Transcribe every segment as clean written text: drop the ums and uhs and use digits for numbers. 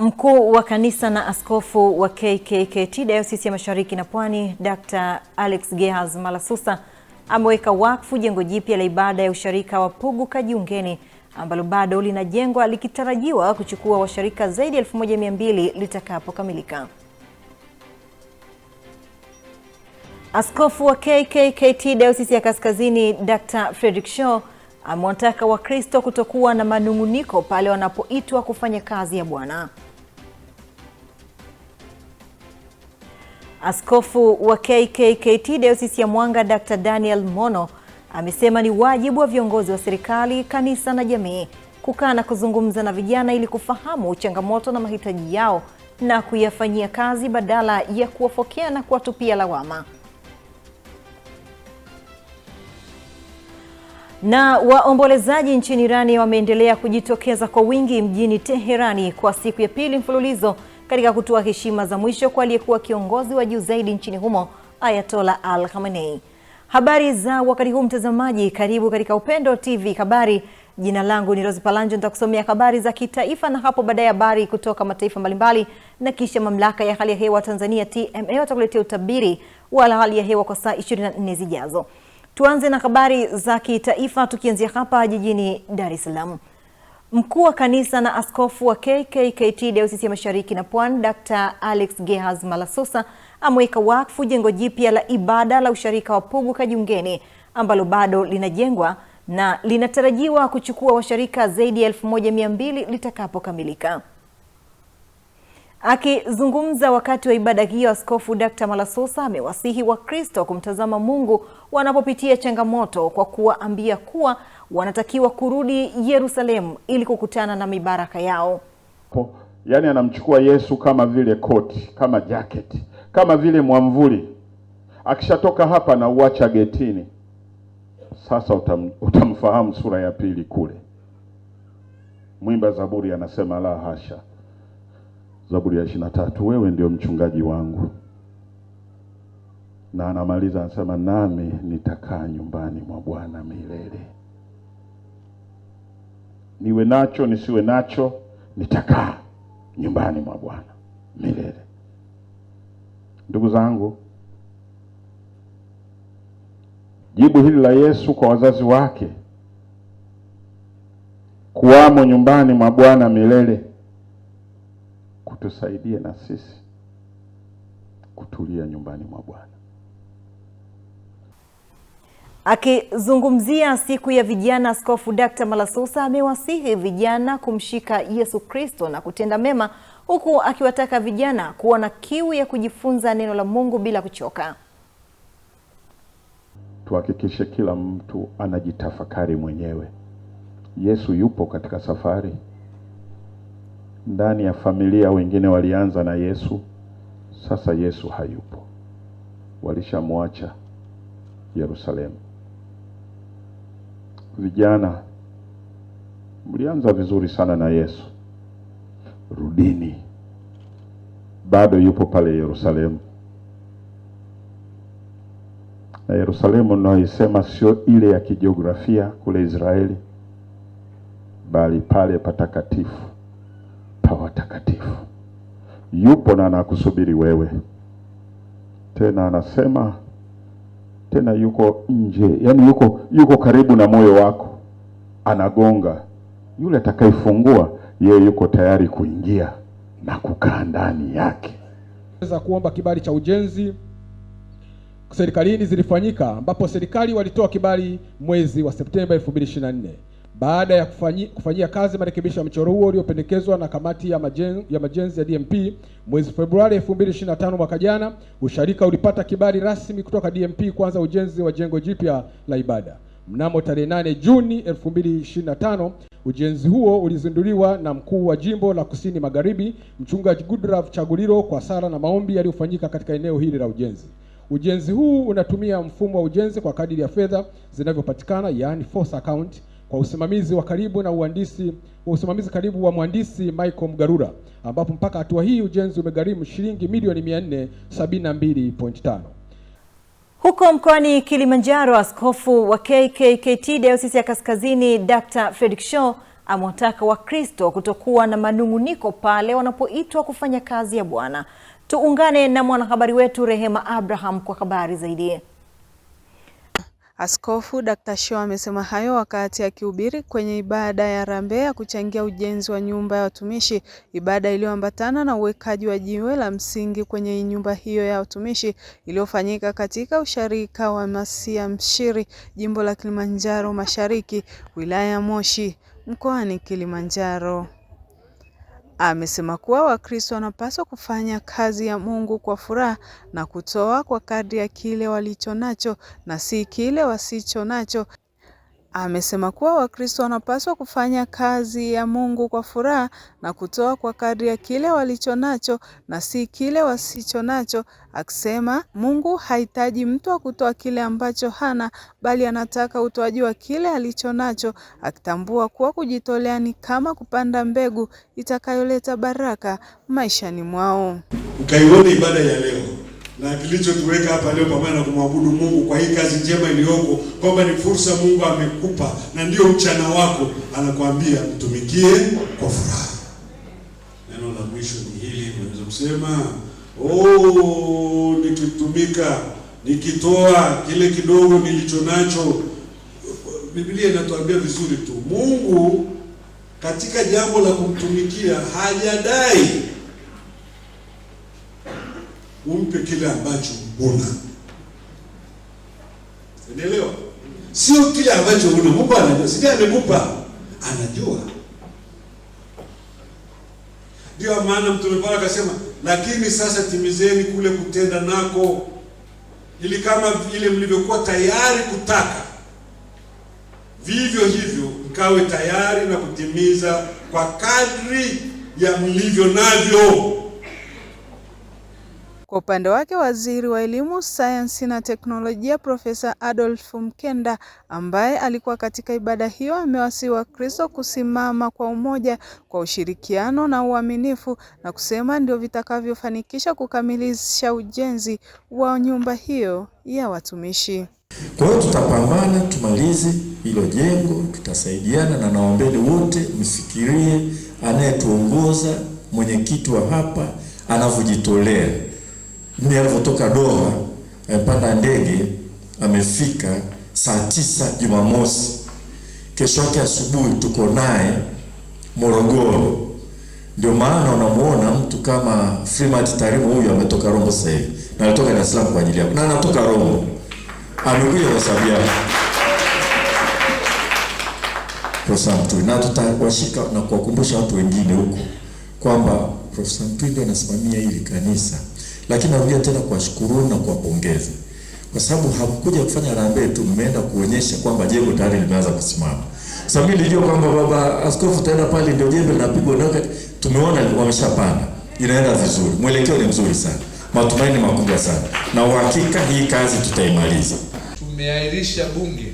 Mkuu wa kanisa na askofu wa KKKT Dayosisi ya Mashariki na Pwani, Dr. Alex Gehaz Malasusa ameweka wakfu jengo jipya la ibada ya usharika wa Pugu Kajungeni ambalo bado linajengwa likitarajiwa kuchukua washarika zaidi ya 1200 litakapokamilika. Askofu wa KKKT Dayosisi ya Kaskazini, Dr. Frederick Shaw amewataka Wakristo kutokuwa na manunguniko pale wanapoitwa kufanya kazi ya Bwana. Askofu wa KKKT Dayosisi ya Mwanga, Dr. Daniel Mono amesema ni wajibu wa viongozi wa serikali, kanisa na jamii kukaa na kuzungumza na vijana ili kufahamu changamoto na mahitaji yao na kuyafanyia kazi badala ya kuwafokea na kuwatupia lawama. Na waombolezaji nchini Irani wameendelea kujitokeza kwa wingi mjini Teherani kwa siku ya pili mfululizo katika kutoa heshima za mwisho kwa aliyekuwa kiongozi wa juu zaidi nchini humo, Ayatollah Al Khamenei. Habari za wakati huu mtazamaji, karibu katika Upendo TV Habari. Jina langu ni Rose Palanjo, nitakusomea habari za kitaifa na hapo baadaye habari kutoka mataifa mbalimbali, na kisha mamlaka ya hali ya hewa Tanzania TMA watakuletea utabiri wa hali ya hewa kwa saa 24 zijazo. Tuanze na habari za kitaifa tukianzia hapa jijini Dar es Salaam. Mkuu wa kanisa na askofu wa KKKT Dayosisi ya Mashariki na Pwani, Dr. Alex Gehaz Malasusa ameweka wakfu jengo jipya la ibada la usharika wa Pugu Kajungeni ambalo bado linajengwa na linatarajiwa kuchukua washarika zaidi ya 1200 litakapokamilika. Akizungumza wakati wa ibada hiyo, Askofu Dr. Malasusa amewasihi Wakristo kumtazama Mungu wanapopitia changamoto kwa kuwaambia kuwa wanatakiwa kurudi Yerusalemu ili kukutana na mibaraka yao. Yaani anamchukua Yesu kama vile koti, kama jacket, kama vile mwamvuli. Akishatoka hapa na uacha getini. Sasa utamfahamu sura ya pili kule. Mwimba Zaburi anasema la hasha. Zaburi ya 23, wewe ndio mchungaji wangu. Na anamaliza anasema nami nitakaa nyumbani mwa Bwana milele. Niwe nacho nisiwe nacho, nitakaa nyumbani mwa Bwana milele. Ndugu zangu, jibu hili la Yesu kwa wazazi wake kuwamo nyumbani mwa Bwana milele kutusaidie na sisi kutulia nyumbani mwa Bwana. Akizungumzia siku ya vijana, Askofu Dr. Malasusa amewasihi vijana kumshika Yesu Kristo na kutenda mema, huku akiwataka vijana kuwa na kiu ya kujifunza neno la Mungu bila kuchoka. Tuhakikishe kila mtu anajitafakari mwenyewe. Yesu yupo katika safari. Ndani ya familia wengine walianza na Yesu, sasa Yesu hayupo. Walishamwacha Yerusalemu. Vijana, mlianza vizuri sana na Yesu. Rudini. Bado yupo pale Yerusalemu. Na Yerusalemu naisema sio ile ya kijiografia kule Israeli, bali pale patakatifu pa watakatifu. Yupo na anakusubiri wewe. Tena anasema tena yuko nje, yani yuko karibu na moyo wako. Anagonga. Yule atakayefungua, yeye yuko tayari kuingia na kukaa ndani yake. Za kuomba kibali cha ujenzi serikalini zilifanyika, ambapo serikali walitoa kibali mwezi wa Septemba 2024. Baada ya kufanyia kazi marekebisho ya mchoro huo uliopendekezwa na kamati ya majenzi ya DMP mwezi Februari 2025 mwaka jana, usharika ulipata kibali rasmi kutoka DMP kuanza ujenzi wa jengo jipya la ibada. Mnamo tarehe 8 Juni 2025, ujenzi huo ulizinduliwa na mkuu wa jimbo la Kusini Magharibi, Mchungaji Goodlove Chaguliro, kwa sala na maombi yaliyofanyika katika eneo hili la ujenzi. Ujenzi huu unatumia mfumo wa ujenzi kwa kadiri ya fedha zinavyopatikana, yani force account, kwa usimamizi wa karibu wa mhandisi Michael Mgarura, ambapo mpaka hatua hii ujenzi umegharimu shilingi milioni 472.5. Huko mkoani Kilimanjaro, askofu wa KKKT Dayosisi ya Kaskazini, Dr. Frederick Shaw amewataka Wakristo kutokuwa na manung'uniko pale wanapoitwa kufanya kazi ya Bwana. Tuungane na mwanahabari wetu Rehema Abraham kwa habari zaidi. Askofu Dr. Shaw amesema hayo wakati akihubiri kwenye ibada ya harambee ya kuchangia ujenzi wa nyumba ya watumishi, ibada iliyoambatana na uwekaji wa jiwe la msingi kwenye nyumba hiyo ya watumishi iliyofanyika katika usharika wa Masia Mshiri, jimbo la Kilimanjaro Mashariki, wilaya ya Moshi, mkoani Kilimanjaro. Amesema kuwa Wakristo wanapaswa kufanya kazi ya Mungu kwa furaha na kutoa kwa kadri ya kile walichonacho na si kile wasichonacho. Amesema kuwa Wakristo wanapaswa kufanya kazi ya Mungu kwa furaha na kutoa kwa kadri ya kile walichonacho na si kile wasichonacho, akisema Mungu hahitaji mtu kutoa kile ambacho hana, bali anataka utoaji wa kile alichonacho, akitambua kuwa kujitolea ni kama kupanda mbegu itakayoleta baraka maishani mwao. Ukaione ibada ya leo na kilichotuweka hapa leo pamoja na kumwabudu Mungu kwa hii kazi njema iliyoko, kwamba ni fursa Mungu amekupa na ndio mchana wako, anakuambia mtumikie kwa furaha. Neno la mwisho ni hili, unaweza kusema nikitumika, nikitoa kile kidogo nilichonacho. Biblia inatuambia vizuri tu, Mungu katika jambo la kumtumikia hajadai umpe kile ambacho huna. Unaelewa? Sio kile ambacho huna. Mungu anajua, si amekupa, anajua. Ndio maana Mtume Paulo akasema, lakini sasa timizeni kule kutenda nako, ili kama vile mlivyokuwa tayari kutaka, vivyo hivyo mkawe tayari na kutimiza kwa kadri ya mlivyo navyo. Kwa upande wake, Waziri wa Elimu, Sayansi na Teknolojia Profesa Adolf Mkenda, ambaye alikuwa katika ibada hiyo, amewasihi Wakristo kusimama kwa umoja, kwa ushirikiano na uaminifu, na kusema ndio vitakavyofanikisha kukamilisha ujenzi wa nyumba hiyo ya watumishi. Kwa hiyo tutapambana tumalize hilo jengo, tutasaidiana, na naombeni wote mfikirie anayetuongoza, mwenyekiti wa hapa anavyojitolea. Mimi alipotoka Doha, amepanda ndege, amefika saa 9 Jumamosi. Kesho yake asubuhi tuko naye Morogoro. Ndio maana unamuona mtu kama Freeman Tarimo, huyu ametoka Rombo sasa hivi. Na alitoka Dar es Salaam kwa ajili yako. Na anatoka Rombo. Amekuja kwa sababu yako. Profesa Mtui, na tutawashika na kuwakumbusha watu wengine huko kwamba Profesa Mtui ndiye anasimamia hili kanisa. Lakini narudia tena kuwashukuru na kuwapongeza, kwa sababu hamkuja kufanya harambee tu, mmeenda kuonyesha kwamba jengo tayari limeanza kusimama. Sasa mimi nilijua kwamba baba askofu taenda pale ndio jengo linapigwa, na tumeona wameshapanda, inaenda vizuri, mwelekeo ni mzuri sana, matumaini makubwa sana, na uhakika hii kazi tutaimaliza. Tumeahirisha bunge,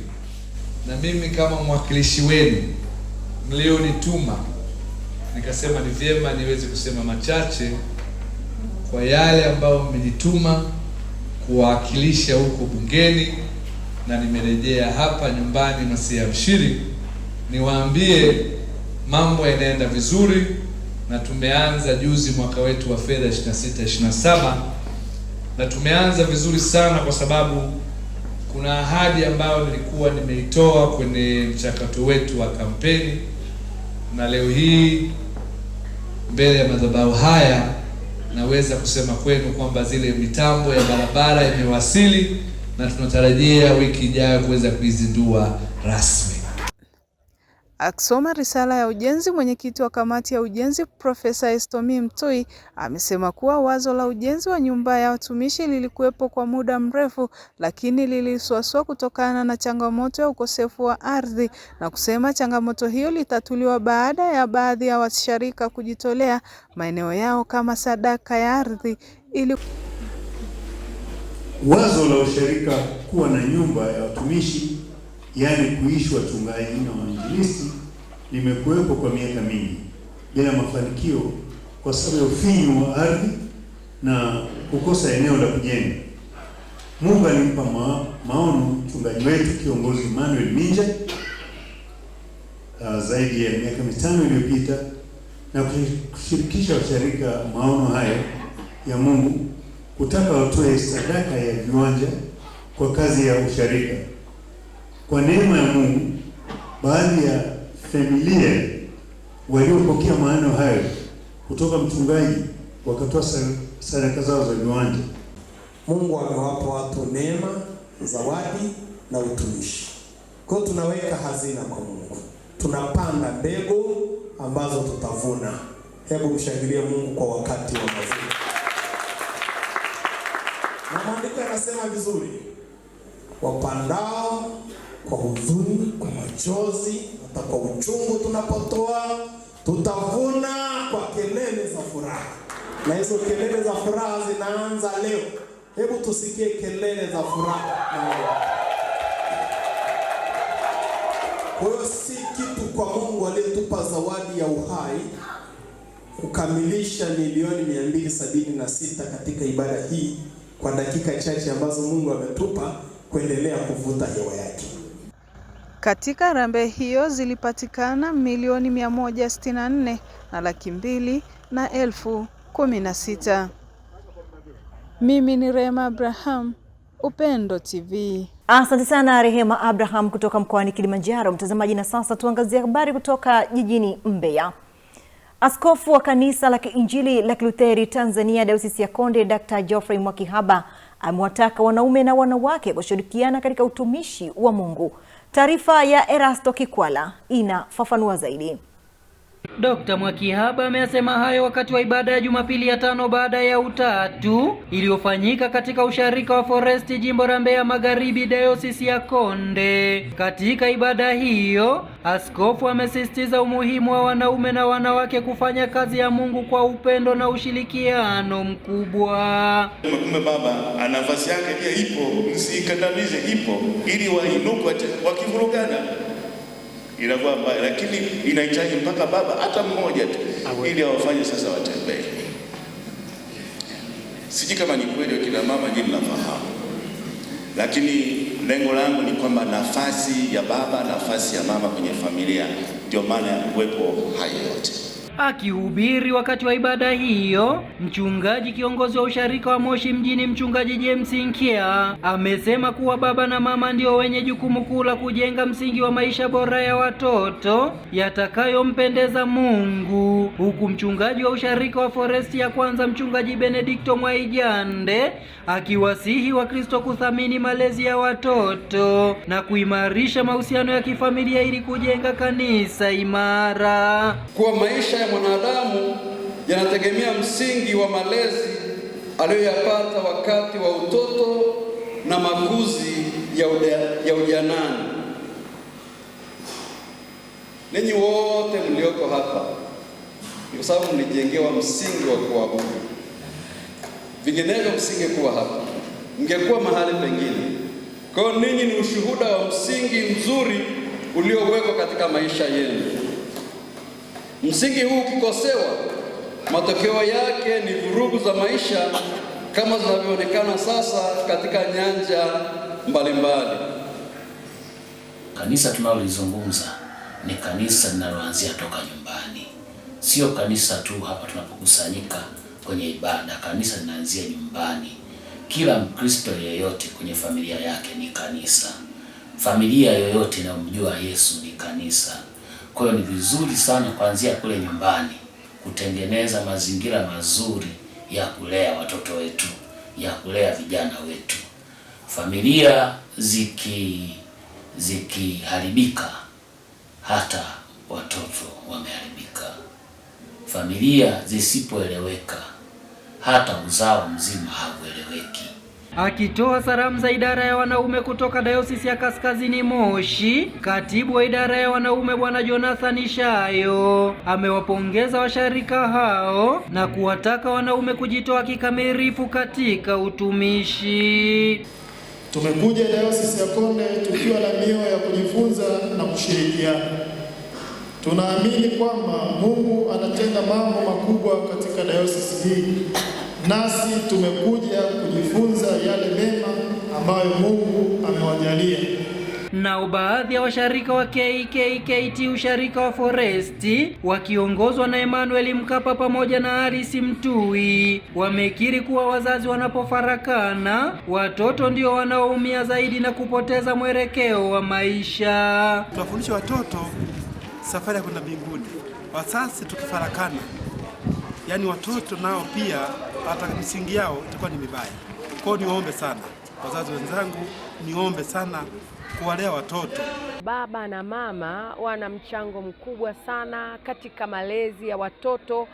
na mimi kama mwakilishi wenu mlionituma, nikasema ni vyema niweze kusema machache kwa yale ambayo mmenituma kuwakilisha huko bungeni, na nimerejea hapa nyumbani Masia Mshiri niwaambie mambo yanaenda vizuri, na tumeanza juzi mwaka wetu wa fedha 26-27, na tumeanza vizuri sana kwa sababu kuna ahadi ambayo nilikuwa nimeitoa kwenye mchakato wetu wa kampeni, na leo hii mbele ya madhabahu haya naweza kusema kwenu kwamba zile mitambo ya barabara imewasili, na tunatarajia wiki ijayo kuweza kuizindua rasmi. Akisoma risala ya ujenzi, mwenyekiti wa kamati ya ujenzi Profesa Estomi Mtui amesema kuwa wazo la ujenzi wa nyumba ya watumishi lilikuwepo kwa muda mrefu, lakini lilisuasua kutokana na changamoto ya ukosefu wa ardhi, na kusema changamoto hiyo litatuliwa baada ya baadhi ya washirika kujitolea maeneo yao kama sadaka ya ardhi ili wazo la ushirika kuwa na nyumba ya watumishi, yaani kuishi wachungaji na wainjilisti, limekuwepo kwa miaka mingi bila mafanikio kwa sababu ya ufinyu wa ardhi na kukosa eneo la kujenga. Mungu alimpa maono mchungaji wetu kiongozi Emmanuel Minja, zaidi ya miaka 5 iliyopita na kushirikisha washirika maono hayo ya Mungu kutaka watoe sadaka ya viwanja kwa kazi ya usharika. Kwa neema ya Mungu, baadhi ya familia waliopokea maono hayo kutoka mchungaji wakatoa sadaka zao za viwanja. Mungu amewapa watu neema, zawadi na utumishi. Kwa hiyo tunaweka hazina kwa Mungu. Tunapanda mbegu ambazo tutavuna. Hebu mshangilie Mungu kwa wakati wa mavuno. Na maandiko yanasema vizuri, wapandao kwa huzuni, kwa machozi, hata kwa uchungu tunapotoa, tutavuna kwa kelele za furaha. Na hizo kelele za furaha zinaanza leo. Hebu tusikie kelele za furaha na kwa hiyo si kitu kwa Mungu aliyetupa zawadi ya uhai kukamilisha milioni 276 katika ibada hii kwa dakika chache ambazo Mungu ametupa kuendelea kuvuta hewa yake. Katika harambee hiyo zilipatikana milioni 164 na 200,016. Mimi ni Rehema Abraham, Upendo TV. Asante sana Rehema Abraham kutoka mkoani Kilimanjaro. Mtazamaji, na sasa tuangazie habari kutoka jijini Mbeya. Askofu wa kanisa la Kiinjili la Kilutheri Tanzania Dayosisi ya Konde Dr. Geoffrey Mwakihaba amewataka wanaume na wanawake kushirikiana katika utumishi wa Mungu. Taarifa ya Erasto Kikwala inafafanua zaidi. Dr. Mwakihaba amesema hayo wakati wa ibada ya Jumapili ya 5 baada ya utatu iliyofanyika katika usharika wa Foresti jimbo la Mbeya Magharibi Dayosisi ya Konde. Katika ibada hiyo, askofu amesisitiza umuhimu wa wanaume na wanawake kufanya kazi ya Mungu kwa upendo na ushirikiano mkubwa. Kumbe baba ana nafasi yake pia ipo, msikandamize, ipo ili wainuke wakivurugana. Inakuwa mbaya, lakini inahitaji mpaka baba hata mmoja tu ili awafanye sasa watembee. Siji kama ni kweli kila mama nyinyi mnafahamu, lakini lengo langu ni kwamba nafasi ya baba, nafasi ya mama kwenye familia ndio maana ya kuwepo hayo yote. Akihubiri wakati wa ibada hiyo, mchungaji kiongozi wa usharika wa Moshi mjini Mchungaji James Nkia amesema kuwa baba na mama ndio wenye jukumu kuu la kujenga msingi wa maisha bora ya watoto yatakayompendeza Mungu, huku mchungaji wa usharika wa Foresti ya Kwanza Mchungaji Benedicto Mwaijande akiwasihi Wakristo kuthamini malezi ya watoto na kuimarisha mahusiano ya kifamilia ili kujenga kanisa imara. Kwa maisha ya mwanadamu yanategemea msingi wa malezi aliyoyapata wakati wa utoto na makuzi ya ujanani. Ninyi wote mlioko hapa kwa sababu mlijengewa msingi wa kuabudu. Vinginevyo msingekuwa hapa, mngekuwa mahali pengine. Kwa hiyo ninyi ni ushuhuda wa msingi mzuri uliowekwa katika maisha yenu. Msingi huu ukikosewa, matokeo yake ni vurugu za maisha kama zinavyoonekana sasa katika nyanja mbalimbali. Kanisa tunalolizungumza ni kanisa linaloanzia toka nyumbani. Sio kanisa tu hapa tunapokusanyika kwenye ibada. Kanisa linaanzia nyumbani. Kila Mkristo yeyote kwenye familia yake ni kanisa. Familia yoyote inayomjua Yesu ni kanisa. Kwa hiyo ni vizuri sana kuanzia kule nyumbani kutengeneza mazingira mazuri ya kulea watoto wetu, ya kulea vijana wetu. Familia zikiharibika, hata watoto wameharibika. Familia zisipoeleweka, hata uzao mzima haueleweki. Akitoa salamu za idara ya wanaume kutoka Dayosisi ya Kaskazini Moshi, katibu wa idara ya wanaume Bwana Jonathan Shayo amewapongeza washarika hao na kuwataka wanaume kujitoa kikamilifu katika utumishi. Tumekuja Dayosisi ya Konde tukiwa na mioyo ya kujifunza na kushirikiana. Tunaamini kwamba Mungu anatenda mambo makubwa katika dayosisi hii. Nasi tumekuja kujifunza yale mema ambayo Mungu amewajalia. Nao baadhi ya washarika wa KKKT usharika wa Foresti wakiongozwa na Emmanuel Mkapa pamoja na Harisi Mtui wamekiri kuwa wazazi wanapofarakana watoto ndio wanaoumia zaidi na kupoteza mwelekeo wa maisha. Tuwafundishe watoto safari ya kwenda mbinguni. Wazazi tukifarakana, yani watoto nao pia hata misingi yao itakuwa ni mibaya. Kwa hiyo niombe sana wazazi wenzangu, niombe sana kuwalea watoto. Baba na mama wana mchango mkubwa sana katika malezi ya watoto,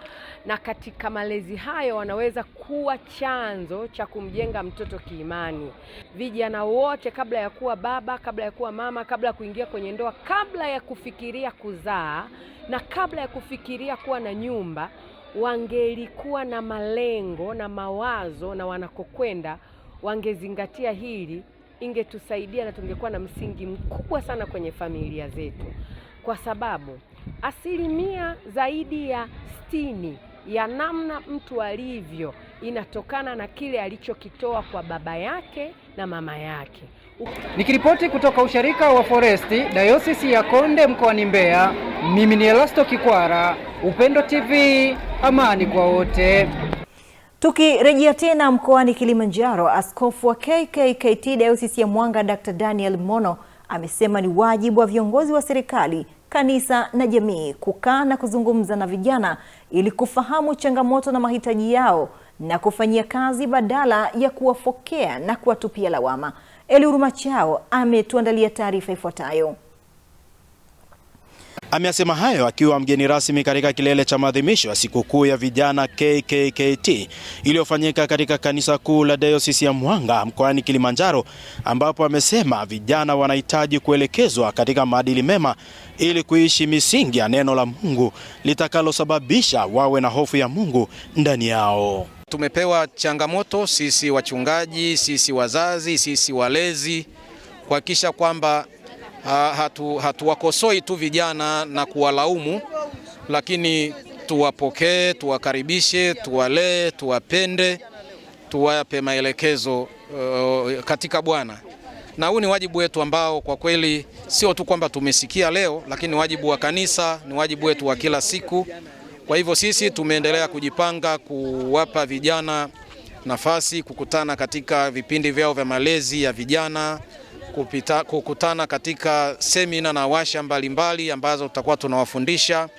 na katika malezi hayo wanaweza kuwa chanzo cha kumjenga mtoto kiimani. Vijana wote kabla ya kuwa baba, kabla ya kuwa mama, kabla ya kuingia kwenye ndoa, kabla ya kufikiria kuzaa na kabla ya kufikiria kuwa na nyumba, wangelikuwa na malengo na mawazo na wanakokwenda, wangezingatia hili, ingetusaidia na tungekuwa na msingi mkubwa sana kwenye familia zetu, kwa sababu asilimia zaidi ya 60 ya namna mtu alivyo inatokana na kile alichokitoa kwa baba yake na mama yake. Nikiripoti kutoka usharika wa Foresti, Dayosisi ya Konde mkoani Mbeya, mimi ni Elasto Kikwara, Upendo TV, amani kwa wote. Tukirejea tena mkoani Kilimanjaro, askofu wa KKKT Dayosisi ya Mwanga Dr. Daniel Mono amesema ni wajibu wa viongozi wa serikali, kanisa na jamii kukaa na kuzungumza na vijana ili kufahamu changamoto na mahitaji yao na kufanyia kazi badala ya kuwafokea na kuwatupia lawama. Eliuruma Chao ametuandalia taarifa ifuatayo. Amesema hayo akiwa mgeni rasmi katika kilele cha maadhimisho ya sikukuu ya vijana KKKT iliyofanyika katika kanisa kuu la Dayosisi ya Mwanga mkoani Kilimanjaro, ambapo amesema vijana wanahitaji kuelekezwa katika maadili mema ili kuishi misingi ya neno la Mungu litakalosababisha wawe na hofu ya Mungu ndani yao. Tumepewa changamoto sisi wachungaji, sisi wazazi, sisi walezi kuhakikisha kwamba hatuwakosoi tu vijana na kuwalaumu, lakini tuwapokee, tuwakaribishe, tuwalee, tuwapende, tuwape maelekezo katika Bwana. Na huu ni wajibu wetu ambao kwa kweli sio tu kwamba tumesikia leo, lakini wajibu wa kanisa, ni wajibu wetu wa kila siku. Kwa hivyo sisi tumeendelea kujipanga kuwapa vijana nafasi kukutana katika vipindi vyao vya malezi ya vijana, kukutana katika semina na washa mbalimbali ambazo tutakuwa tunawafundisha,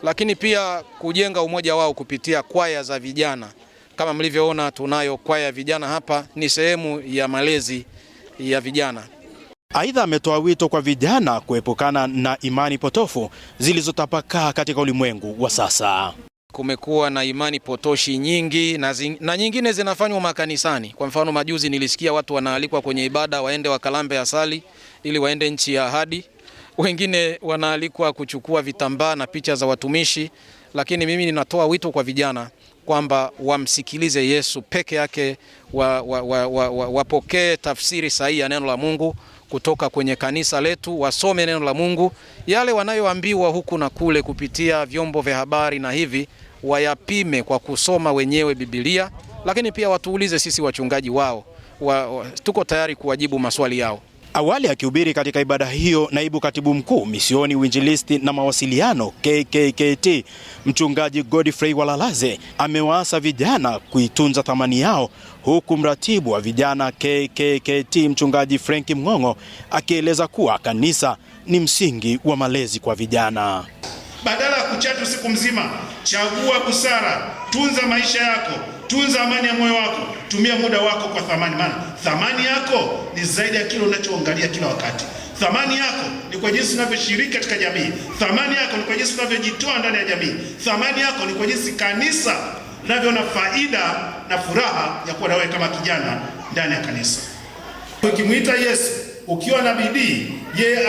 lakini pia kujenga umoja wao kupitia kwaya za vijana. Kama mlivyoona tunayo kwaya ya vijana hapa, ni sehemu ya malezi ya vijana. Aidha, ametoa wito kwa vijana kuepukana na imani potofu zilizotapakaa katika ulimwengu wa sasa. Kumekuwa na imani potoshi nyingi na nyingine zinafanywa makanisani. Kwa mfano majuzi nilisikia watu wanaalikwa kwenye ibada waende wakalambe asali ili waende nchi ya ahadi. Wengine wanaalikwa kuchukua vitambaa na picha za watumishi, lakini mimi ninatoa wito kwa vijana kwamba wamsikilize Yesu peke yake, wapokee tafsiri sahihi ya neno la Mungu kutoka kwenye kanisa letu, wasome neno la Mungu, yale wanayoambiwa huku na kule kupitia vyombo vya habari na hivi wayapime kwa kusoma wenyewe Biblia, lakini pia watuulize sisi wachungaji wao. Tuko tayari kuwajibu maswali yao. Awali akihubiri katika ibada hiyo, naibu katibu mkuu misioni, uinjilisti na mawasiliano KKKT mchungaji Godfrey Walalaze amewaasa vijana kuitunza thamani yao, huku mratibu wa vijana KKKT mchungaji Frank Mng'ong'o akieleza kuwa kanisa ni msingi wa malezi kwa vijana. Badala ya kuchatu usiku mzima, chagua busara, tunza maisha yako, tunza amani ya moyo wako, tumia muda wako kwa thamani, maana thamani yako ni zaidi ya kile unachoangalia kila wakati. Thamani yako ni kwa jinsi unavyoshiriki katika jamii. Thamani yako ni kwa jinsi unavyojitoa ndani ya jamii. Thamani yako ni kwa jinsi kanisa linavyoona faida na furaha ya kuwa na wewe kama kijana ndani ya kanisa. Ukimuita Yesu ukiwa na bidii, yeye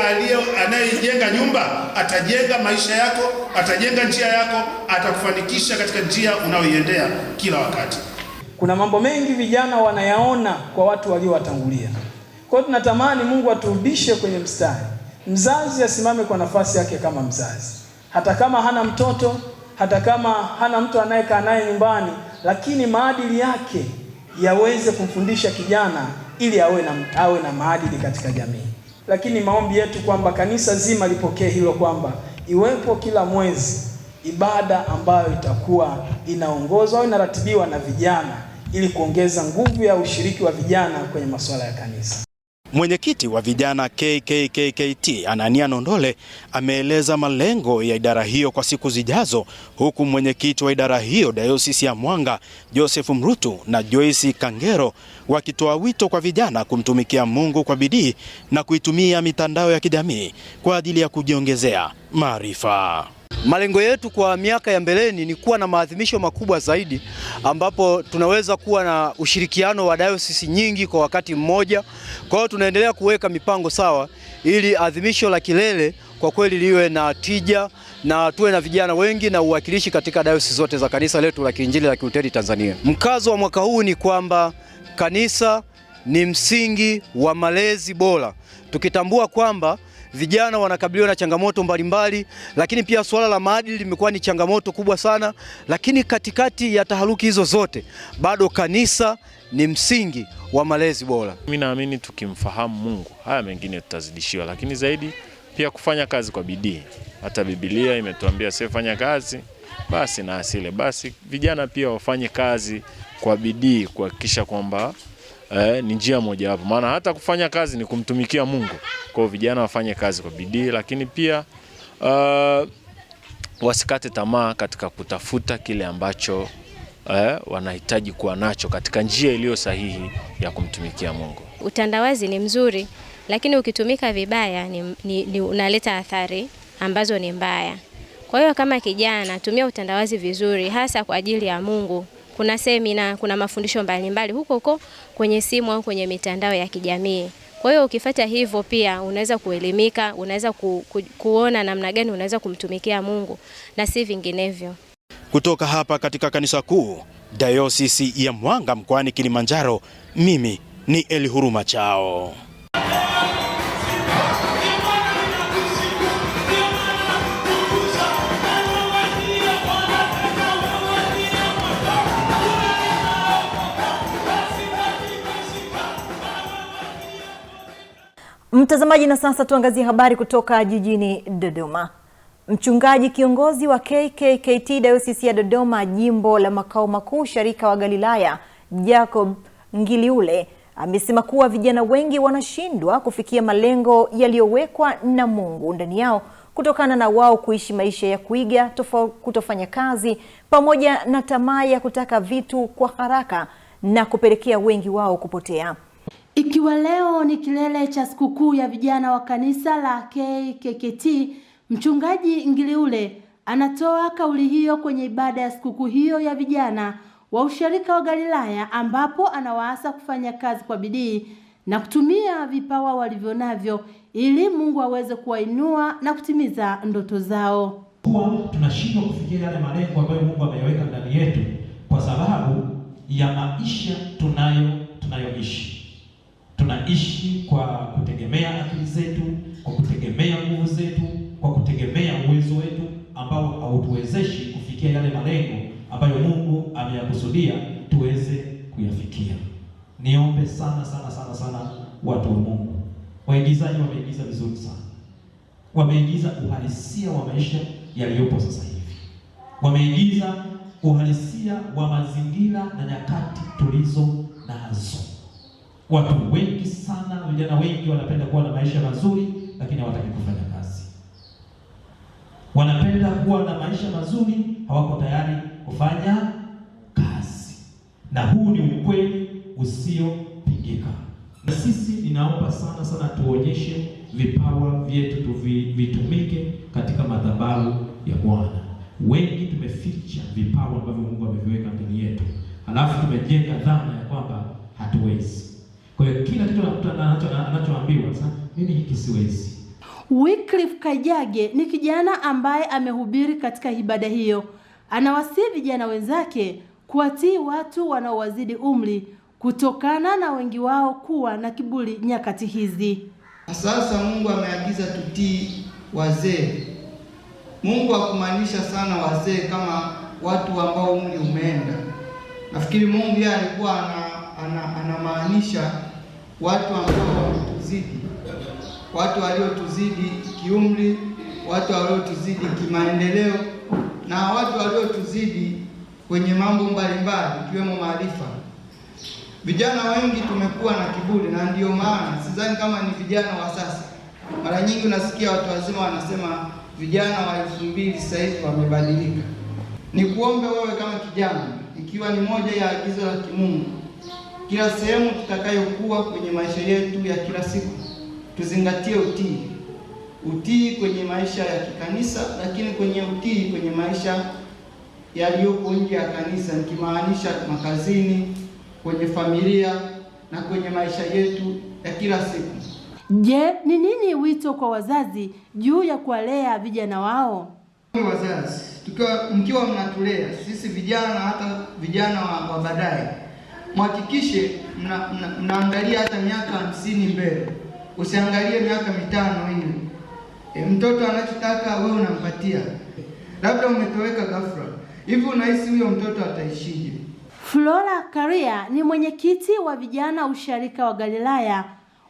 anayejenga nyumba atajenga maisha yako, atajenga njia yako, atakufanikisha katika njia unayoiendea kila wakati. Kuna mambo mengi vijana wanayaona kwa watu waliowatangulia. Kwa hiyo tunatamani Mungu aturudishe kwenye mstari. Mzazi asimame kwa nafasi yake kama mzazi. Hata kama hana mtoto, hata kama hana mtu anayekaa naye nyumbani, lakini maadili yake yaweze kumfundisha kijana ili awe na maadili katika jamii. lakini maombi yetu kwamba kanisa zima lipokee hilo, kwamba iwepo kila mwezi ibada ambayo itakuwa inaongozwa au inaratibiwa na vijana ili kuongeza nguvu ya ushiriki wa vijana kwenye masuala ya kanisa. Mwenyekiti wa vijana KKKT Anania Nondole ameeleza malengo ya idara hiyo kwa siku zijazo, huku mwenyekiti wa idara hiyo Dayosisi ya Mwanga Joseph Mrutu na Joyce Kangero wakitoa wito kwa vijana kumtumikia Mungu kwa bidii na kuitumia mitandao ya kijamii kwa ajili ya kujiongezea maarifa. Malengo yetu kwa miaka ya mbeleni ni kuwa na maadhimisho makubwa zaidi, ambapo tunaweza kuwa na ushirikiano wa dayosisi nyingi kwa wakati mmoja. Kwa hiyo tunaendelea kuweka mipango sawa ili adhimisho la kilele kwa kweli liwe na tija na tuwe na vijana wengi na uwakilishi katika dayosisi zote za kanisa letu la Kiinjili la Kilutheri Tanzania. Mkazo wa mwaka huu ni kwamba kanisa ni msingi wa malezi bora, tukitambua kwamba vijana wanakabiliwa na changamoto mbalimbali, lakini pia suala la maadili limekuwa ni changamoto kubwa sana. Lakini katikati ya taharuki hizo zote, bado kanisa ni msingi wa malezi bora. Mimi naamini tukimfahamu Mungu, haya mengine tutazidishiwa, lakini zaidi pia kufanya kazi kwa bidii. Hata Biblia imetuambia sifanya kazi basi na asile. Basi vijana pia wafanye kazi kwa bidii kuhakikisha kwamba ni njia moja hapo. Maana hata kufanya kazi ni kumtumikia Mungu. Kwa hiyo vijana wafanye kazi kwa bidii, lakini pia wasikate tamaa katika kutafuta kile ambacho wanahitaji kuwa nacho katika njia iliyo sahihi ya kumtumikia Mungu. Utandawazi ni mzuri, lakini ukitumika vibaya ni unaleta athari ambazo ni mbaya. Kwa hiyo kama kijana, tumia utandawazi vizuri, hasa kwa ajili ya Mungu. Kuna semina, kuna mafundisho mbalimbali huko kwenye simu au kwenye mitandao ya kijamii. Kwa hiyo ukifuata hivyo pia unaweza kuelimika, unaweza kuona namna gani unaweza kumtumikia Mungu na si vinginevyo. Kutoka hapa katika kanisa kuu Dayosisi ya Mwanga mkoani Kilimanjaro, mimi ni Elihuruma Chao. Mtazamaji, na sasa tuangazie habari kutoka jijini Dodoma. Mchungaji kiongozi wa KKKT Dayosisi ya Dodoma jimbo la makao makuu Sharika wa Galilaya Jacob Ngiliule amesema kuwa vijana wengi wanashindwa kufikia malengo yaliyowekwa na Mungu ndani yao kutokana na wao kuishi maisha ya kuiga, kutofanya kazi, pamoja na tamaa ya kutaka vitu kwa haraka na kupelekea wengi wao kupotea. Ikiwa leo ni kilele cha sikukuu ya vijana wa kanisa la KKKT, mchungaji Ngiliule anatoa kauli hiyo kwenye ibada ya sikukuu hiyo ya vijana wa Usharika wa Galilaya, ambapo anawaasa kufanya kazi kwa bidii na kutumia vipawa walivyonavyo ili Mungu aweze kuwainua na kutimiza ndoto zao. Tunashindwa kufikia yale malengo ambayo Mungu ameyaweka ndani yetu kwa sababu ya maisha tunayoishi. Tunaishi kwa kutegemea akili zetu, kwa kutegemea nguvu zetu, kwa kutegemea uwezo wetu ambao hautuwezeshi kufikia yale malengo ambayo Mungu ameyakusudia tuweze kuyafikia. Niombe sana watu wa Mungu. Waigizaji wameigiza vizuri sana. Wameigiza uhalisia wa maisha yaliyopo sasa hivi. Wameigiza uhalisia wa mazingira na nyakati tulizo nazo. Watu wengi sana, vijana wengi wanapenda kuwa na maisha mazuri lakini hawataki kufanya kazi. Wanapenda kuwa na maisha mazuri, hawako tayari kufanya kazi. Na huu ni ukweli usiopingika. Na sisi ninaomba sana tuonyeshe vipawa vyetu, vitumike katika madhabahu ya Bwana. Wengi tumeficha vipawa ambavyo Mungu ameviweka ndani yetu. Halafu tumejenga dhana ya kwamba hatuwezi. Kwa hiyo kila kitu anachoambiwa sasa, mimi hiki siwezi. Wycliffe Kajage ni kijana ambaye amehubiri katika ibada hiyo. Anawasihi vijana wenzake kuwatii watu wanaowazidi umri kutokana na wengi wao kuwa na kiburi nyakati hizi. Sasa Mungu ameagiza tutii wazee. Mungu hakumaanisha sana wazee kama watu ambao umri umeenda. Nafikiri Mungu yeye alikuwa anamaanisha watu ambao wametuzidi, watu waliotuzidi kiumri, watu waliotuzidi kimaendeleo na watu waliotuzidi kwenye mambo mbalimbali ikiwemo maarifa. Vijana wengi tumekuwa na kiburi, na ndio maana sidhani kama ni vijana wa sasa. Mara nyingi unasikia watu wazima wanasema vijana wa 2000 sasa hivi wamebadilika. Ni kuombe wewe kama kijana, ikiwa ni moja ya agizo la kimungu, kila sehemu tutakayokuwa kwenye maisha yetu ya kila siku tuzingatie utii. Utii kwenye maisha ya kikanisa, lakini kwenye utii kwenye maisha yaliyopo nje ya kanisa, nikimaanisha makazini, kwenye familia na kwenye maisha yetu ya kila siku. Je, ni nini wito kwa wazazi juu ya kuwalea vijana wao? Wazazi, mkiwa mnatulea sisi vijana, hata vijana wa baadaye, mhakikishe mnaangalia hata miaka 50 mbele. Usiangalie miaka 5 hivi. Mtoto anachotaka wewe unampatia. Labda umetoweka ghafla. Hivi unahisi huyo mtoto ataishije? Flora Karia ni mwenyekiti wa vijana usharika wa Galilaya.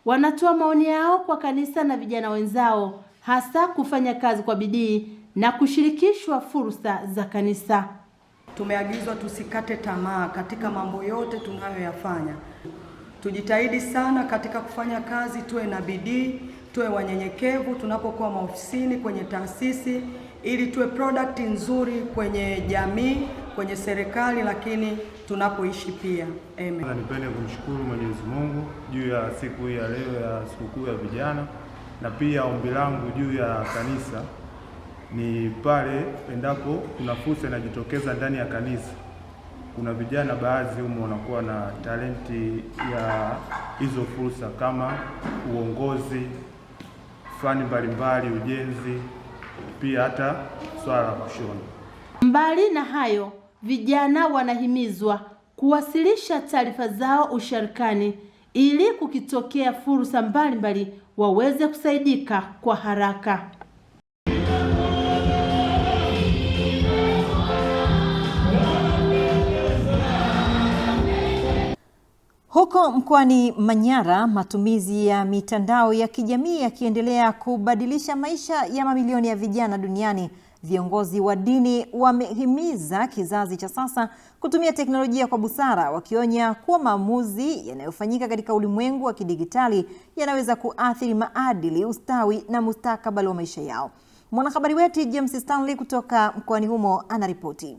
Wanatoa maoni yao kwa kanisa na vijana wenzao, hasa kufanya kazi kwa bidii na kushirikishwa fursa za kanisa. Tumeagizwa tusikate tamaa katika mambo yote tunayoyafanya. Tujitahidi sana katika kufanya kazi, tuwe na bidii, tuwe wanyenyekevu tunapokuwa maofisini, kwenye taasisi, ili tuwe product nzuri kwenye jamii, kwenye serikali, lakini tunapoishi pia. Amen. Nipende kumshukuru Mwenyezi Mungu juu ya siku hii ya leo ya sikukuu ya vijana, na pia ombi langu juu ya kanisa ni pale endapo kuna fursa inajitokeza ndani ya kanisa. Kuna vijana baadhi humo wanakuwa na talenti ya hizo fursa kama uongozi, fani mbalimbali, ujenzi, pia hata swala la kushona. Mbali na hayo, vijana wanahimizwa kuwasilisha taarifa zao usharikani ili kukitokea fursa mbalimbali waweze kusaidika kwa haraka. Huko mkoani Manyara, matumizi ya mitandao ya kijamii yakiendelea kubadilisha maisha ya mamilioni ya vijana duniani, viongozi wa dini wamehimiza kizazi cha sasa kutumia teknolojia kwa busara, wakionya kuwa maamuzi yanayofanyika katika ulimwengu wa kidigitali yanaweza kuathiri maadili, ustawi na mustakabali wa maisha yao. Mwanahabari wetu James Stanley kutoka mkoani humo anaripoti.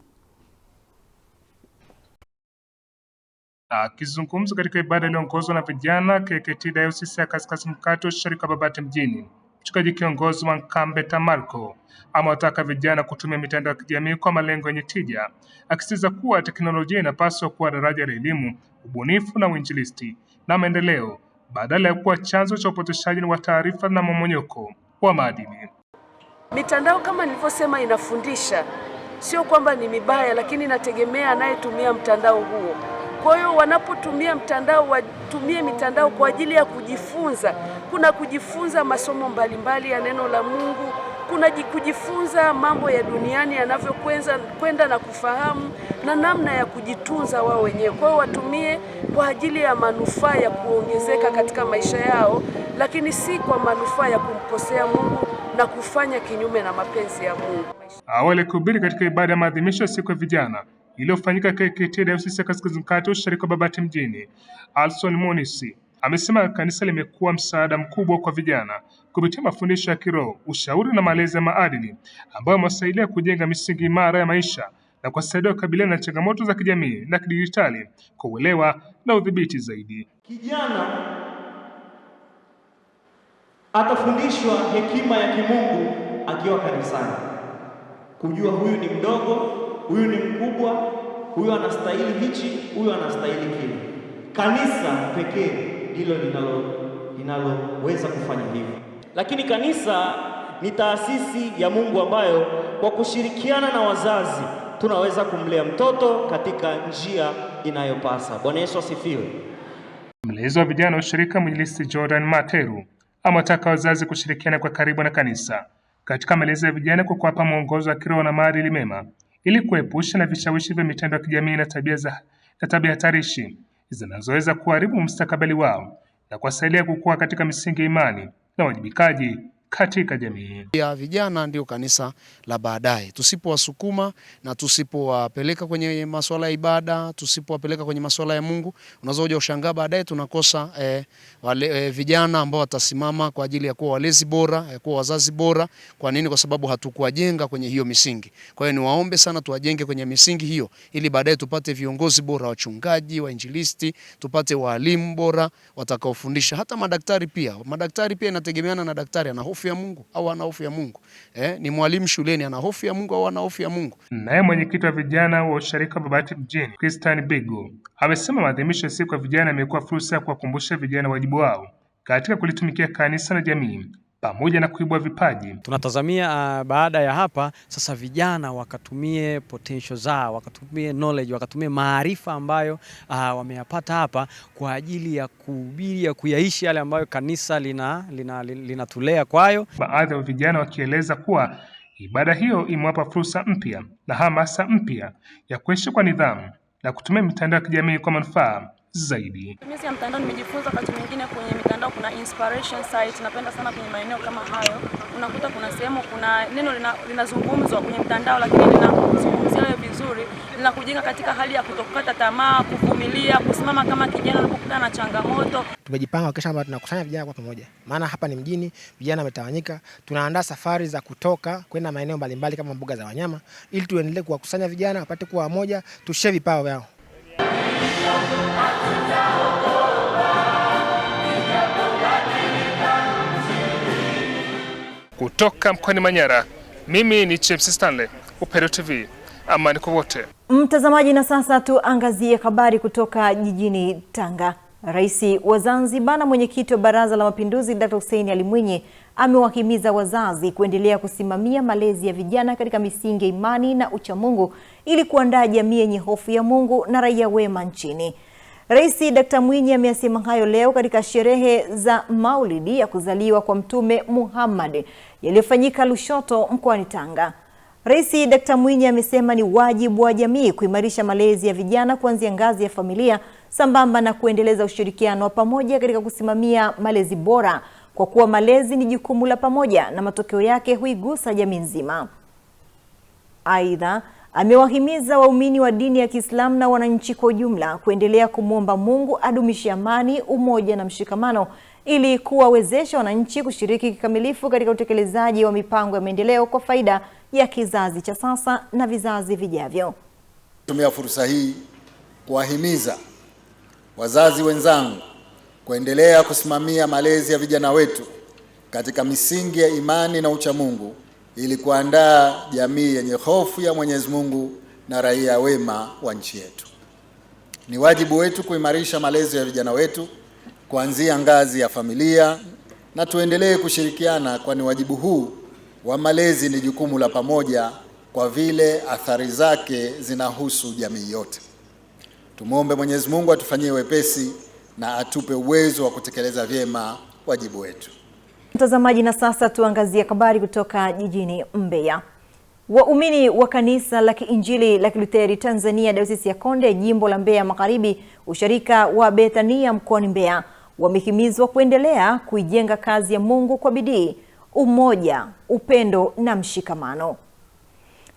Akizungumza katika ibada iliyoongozwa na vijana KKT Dayosisi ya Kaskazini Mkato Sharika Babati mjini, mchungaji kiongozi wa Nkambeta Marco amewataka vijana kutumia mitandao ya kijamii kwa malengo yenye tija, akisisitiza kuwa teknolojia inapaswa kuwa daraja la elimu, ubunifu na uinjilisti na maendeleo badala ya kuwa chanzo cha upotoshaji wa taarifa na mmomonyoko wa maadili. Mitandao kama nilivyosema inafundisha, sio kwamba ni mibaya, lakini inategemea anayetumia mtandao huo. Kwa hiyo wanapotumia mtandao, watumie mitandao kwa ajili ya kujifunza. Kuna kujifunza masomo mbalimbali ya neno la Mungu, kuna kujifunza mambo ya duniani yanavyokwenda na kufahamu na namna ya kujitunza wao wenyewe. Kwa hiyo watumie kwa ajili ya manufaa ya kuongezeka katika maisha yao, lakini si kwa manufaa ya kumkosea Mungu na kufanya kinyume na mapenzi ya Mungu. Awali kuhubiri katika ibada ya maadhimisho ya siku ya vijana iliyofanyika KKT Dayosisi ya Kaskazini Mkato Sharika Babati mjini, Alson Monisi amesema kanisa limekuwa msaada mkubwa kwa vijana kupitia mafundisho ya kiroho, ushauri na malezi ya maadili ambayo yamewasaidia kujenga misingi imara ya maisha na kuwasaidia kukabiliana na changamoto za kijamii na kidijitali kwa uelewa na udhibiti zaidi. Kijana atafundishwa hekima ya kimungu akiwa kanisani, kujua huyu ni mdogo, huyu ni mkubwa, huyu anastahili hichi, huyu anastahili kile. Kanisa pekee ndilo linaloweza kufanya hivyo. Lakini kanisa ni taasisi ya Mungu ambayo kwa kushirikiana na wazazi tunaweza kumlea mtoto katika njia inayopasa. Bwana Yesu asifiwe. Mlezi wa vijana wa ushirika Mwinjilisti Jordan Materu amewataka wazazi kushirikiana kwa karibu na kanisa katika malezi ya vijana kwa kuwapa mwongozo wa kiroho na maadili mema ili kuepusha na vishawishi vya mitandao ya kijamii na tabia hatarishi zinazoweza kuharibu mustakabali wao na kuwasaidia kukua katika misingi ya imani, na wajibikaji katika jamii. Ya vijana ndio kanisa la baadaye. Tusipowasukuma na tusipowapeleka kwenye masuala ya ibada, tusipowapeleka kwenye masuala ya Mungu, unaweza kuja ushangaa baadaye tunakosa vijana ambao watasimama kwa ajili ya kuwa walezi bora, kuwa wazazi bora. Kwa nini? Kwa sababu hatukuwajenga kwenye hiyo misingi. Kwa hiyo niwaombe sana tuwajenge kwenye misingi hiyo ili baadaye tupate viongozi bora, wachungaji, wainjilisti, tupate walimu bora watakaofundisha, hata madaktari pia. Madaktari pia inategemeana na daktari ana hofu ya Mungu au ana hofu ya Mungu. Ni mwalimu shuleni ana hofu ya Mungu au ana hofu ya Mungu. Naye mwenyekiti wa vijana wa usharika wa Babati mjini, Christian Bigo, amesema maadhimisho ya siku ya vijana yamekuwa fursa ya kuwakumbusha vijana wajibu wao katika kulitumikia kanisa na jamii pamoja na kuibua vipaji. Tunatazamia baada ya hapa sasa vijana wakatumie potential zao, wakatumie knowledge, wakatumie maarifa ambayo wameyapata hapa kwa ajili ya kuhubiri, ya kuyaishi yale ambayo kanisa linatulea kwayo. Baadhi ya vijana wakieleza kuwa ibada hiyo imewapa fursa mpya na hamasa mpya ya kuishi kwa nidhamu na kutumia mitandao ya kijamii kwa manufaa zaidi. Mimi ya mtandao nimejifunza wakati mwingine kwenye mitandao kuna inspiration site, napenda sana kwenye maeneo kama hayo. Unakuta kuna sehemu kuna neno linazungumzwa kwenye mtandao lakini linazungumzia wewe vizuri, linakujenga katika hali ya kutokata tamaa, kuvumilia, kusimama kama kijana unapokutana na changamoto. Tumejipanga kesho kwamba tunakusanya vijana kwa pamoja. Maana hapa ni mjini, vijana wametawanyika. Tunaandaa safari za kutoka kwenda maeneo mbalimbali kama mbuga za wanyama ili tuendelee kuwakusanya vijana wapate kuwa pamoja, tushare vipawa vyao. Kutoka mkoani Manyara, mimi ni James Stanley, Upendo TV, amani kwa wote. Mtazamaji, na sasa tuangazie habari kutoka jijini Tanga. Rais wa Zanzibar na mwenyekiti wa Baraza la Mapinduzi Dr. Hussein Ali Mwinyi amewahimiza wazazi kuendelea kusimamia malezi ya vijana katika misingi ya imani na uchamungu ili kuandaa jamii yenye hofu ya Mungu na raia wema nchini. Rais Dr. Mwinyi ameyasema hayo leo katika sherehe za Maulidi ya kuzaliwa kwa Mtume Muhammad yaliyofanyika Lushoto mkoani Tanga. Rais Dr. Mwinyi amesema ni wajibu wa jamii kuimarisha malezi ya vijana kuanzia ngazi ya familia sambamba na kuendeleza ushirikiano wa pamoja katika kusimamia malezi bora, kwa kuwa malezi ni jukumu la pamoja na matokeo yake huigusa jamii nzima. Aidha, amewahimiza waumini wa dini ya Kiislamu na wananchi kwa ujumla kuendelea kumwomba Mungu adumishe amani, umoja na mshikamano ili kuwawezesha wananchi kushiriki kikamilifu katika utekelezaji wa mipango ya maendeleo kwa faida ya kizazi cha sasa na vizazi vijavyo. Tumia fursa hii kuwahimiza wazazi wenzangu kuendelea kusimamia malezi ya vijana wetu katika misingi ya imani na uchamungu ili kuandaa jamii yenye hofu ya Mwenyezi Mungu na raia wema wa nchi yetu. Ni wajibu wetu kuimarisha malezi ya vijana wetu kuanzia ngazi ya familia na tuendelee kushirikiana, kwani wajibu huu wa malezi ni jukumu la pamoja kwa vile athari zake zinahusu jamii yote. Tumuombe Mwenyezi Mungu atufanyie wepesi na atupe uwezo wa kutekeleza vyema wajibu wetu. Mtazamaji, na sasa tuangazie habari kutoka jijini Mbeya. Waumini wa kanisa la Kiinjili la Kilutheri Tanzania Dayosisi ya Konde jimbo la Mbeya Magharibi usharika wa Bethania mkoani Mbeya wamehimizwa kuendelea kuijenga kazi ya Mungu kwa bidii, umoja, upendo na mshikamano.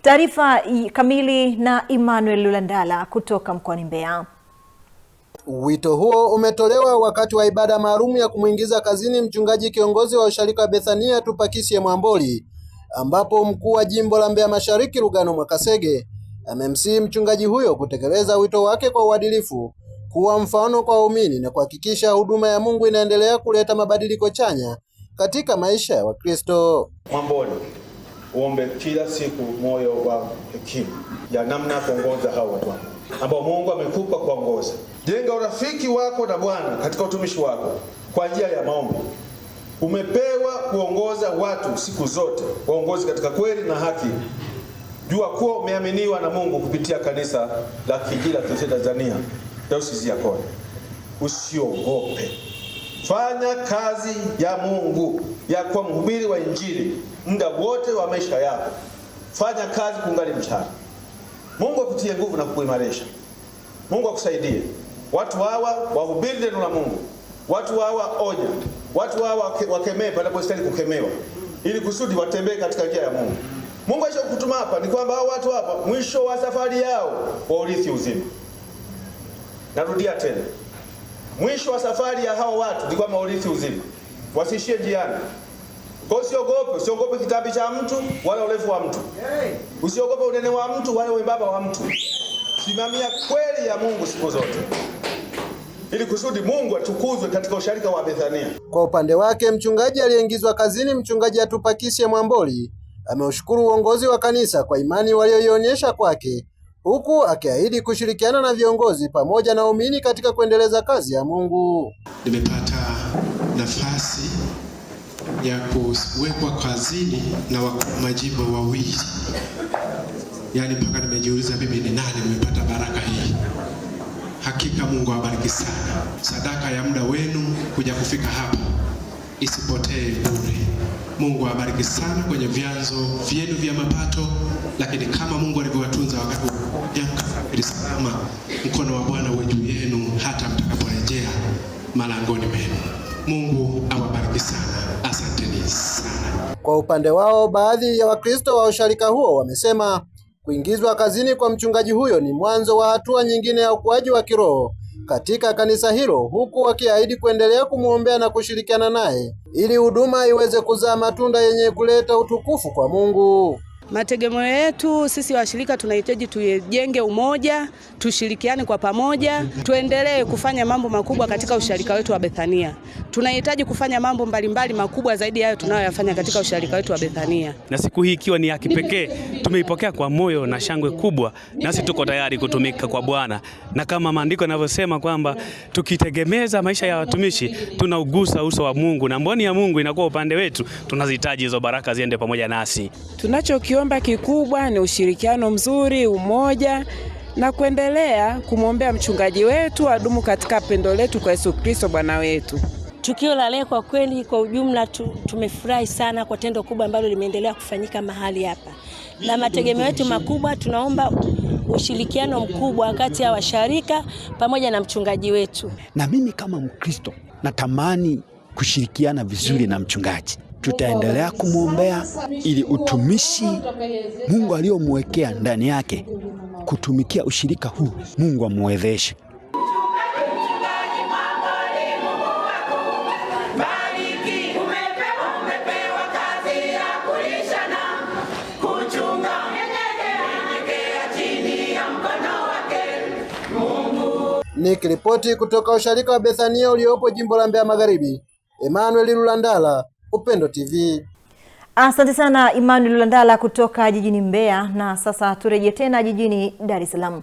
Taarifa kamili na Emmanuel Lulandala kutoka mkoani Mbeya. Wito huo umetolewa wakati wa ibada maalum ya kumuingiza kazini mchungaji kiongozi wa usharika wa Bethania Tupakisie Mwamboli, ambapo mkuu wa jimbo la Mbeya Mashariki Lugano Mwakasege amemsihi mchungaji huyo kutekeleza wito wake kwa uadilifu, kuwa mfano kwa waumini na kuhakikisha huduma ya Mungu inaendelea kuleta mabadiliko chanya katika maisha ya Wakristo. Mwamboli, uombe kila siku moyo wa hekima ya namna kuongoza hao watu ambao Mungu amekupa kuongoza. Jenga urafiki wako na Bwana katika utumishi wako kwa njia ya maombi. Umepewa kuongoza watu siku zote, waongozi katika kweli na haki. Jua kuwa umeaminiwa na Mungu kupitia kanisa la Kiinjili la Tanzania Dayosisi ya Konde. Usiogope. Fanya kazi ya Mungu ya kuwa mhubiri wa Injili muda wote wa maisha yako. Fanya kazi kungali mchana. Mungu akutie nguvu na kukuimarisha. Mungu akusaidie. Watu hawa wahubiri neno la Mungu. Watu hawa onya. watu hawa wakemee panapostahili kukemewa, ili kusudi watembee katika njia ya Mungu. Mungu alishakutuma hapa ni kwamba hao watu hapa mwisho wa safari yao waurithi uzima. Narudia tena, mwisho wa safari ya hao watu ni kwamba waurithi uzima, wasishie njiani. Kwa usiogope kitabu cha mtu wala urefu wa mtu, usiogope unene wa mtu wala wembamba wa mtu. Simamia kweli ya Mungu siku zote, ili kusudi Mungu atukuzwe katika usharika wa Bethania. Kwa upande wake, mchungaji aliyeingizwa kazini, mchungaji Atupakisye Mwamboli, ameushukuru uongozi wa kanisa kwa imani walioionyesha kwake, huku akiahidi kushirikiana na viongozi pamoja na waumini katika kuendeleza kazi ya Mungu. Nimepata nafasi ya kuwekwa kazini na majimbo wawili. Yaani mpaka nimejiuliza mimi ni nani nimepata baraka hii. Hakika Mungu awabariki sana. Sadaka ya muda wenu kuja kufika hapa isipotee bure. Mungu awabariki sana kwenye vyanzo vyenu vya mapato, lakini kama Mungu alivyowatunza wakati wa salama, mkono wa Bwana uwe juu yenu hata mtakaporejea malangoni menu. Mungu awabariki sana. Asanteni sana. Kwa upande wao, baadhi ya Wakristo wa usharika huo wamesema kuingizwa kazini kwa mchungaji huyo ni mwanzo wa hatua nyingine ya ukuaji wa kiroho katika kanisa hilo, huku wakiahidi kuendelea kumuombea na kushirikiana naye ili huduma iweze kuzaa matunda yenye kuleta utukufu kwa Mungu. Mategemeo yetu sisi washirika tunahitaji tujenge umoja, tushirikiane kwa pamoja, tuendelee kufanya mambo makubwa katika usharika wetu wa Bethania. Tunahitaji kufanya mambo mbalimbali makubwa zaidi hayo tunayoyafanya katika usharika wetu wa Bethania. Na siku hii ikiwa ni ya kipekee, tumeipokea kwa moyo na shangwe kubwa, nasi tuko tayari kutumika kwa Bwana. Na kama maandiko yanavyosema kwamba tukitegemeza maisha ya watumishi, tunaugusa uso wa Mungu na mboni ya Mungu inakuwa upande wetu, tunazihitaji hizo baraka ziende pamoja nasi. Tunachokiomba kikubwa ni ushirikiano mzuri, umoja na kuendelea kumwombea mchungaji wetu adumu katika pendo letu kwa Yesu Kristo Bwana wetu. Tukio la leo kwa kweli kwa ujumla tumefurahi sana kwa tendo kubwa ambalo limeendelea kufanyika mahali hapa. Na mategemeo yetu makubwa, tunaomba ushirikiano mkubwa kati ya washarika pamoja na mchungaji wetu. Na mimi kama Mkristo natamani kushirikiana vizuri na mchungaji. Tutaendelea kumwombea ili utumishi Mungu aliyomwekea ndani yake kutumikia ushirika huu Mungu amwezeshe. Nikiripoti kutoka usharika wa Bethania uliopo jimbo la Mbeya Magharibi, Emmanuel Lulandala, Upendo TV. Asante sana Emmanuel Lulandala kutoka jijini Mbeya. Na sasa turejee tena jijini Dar es Salaam.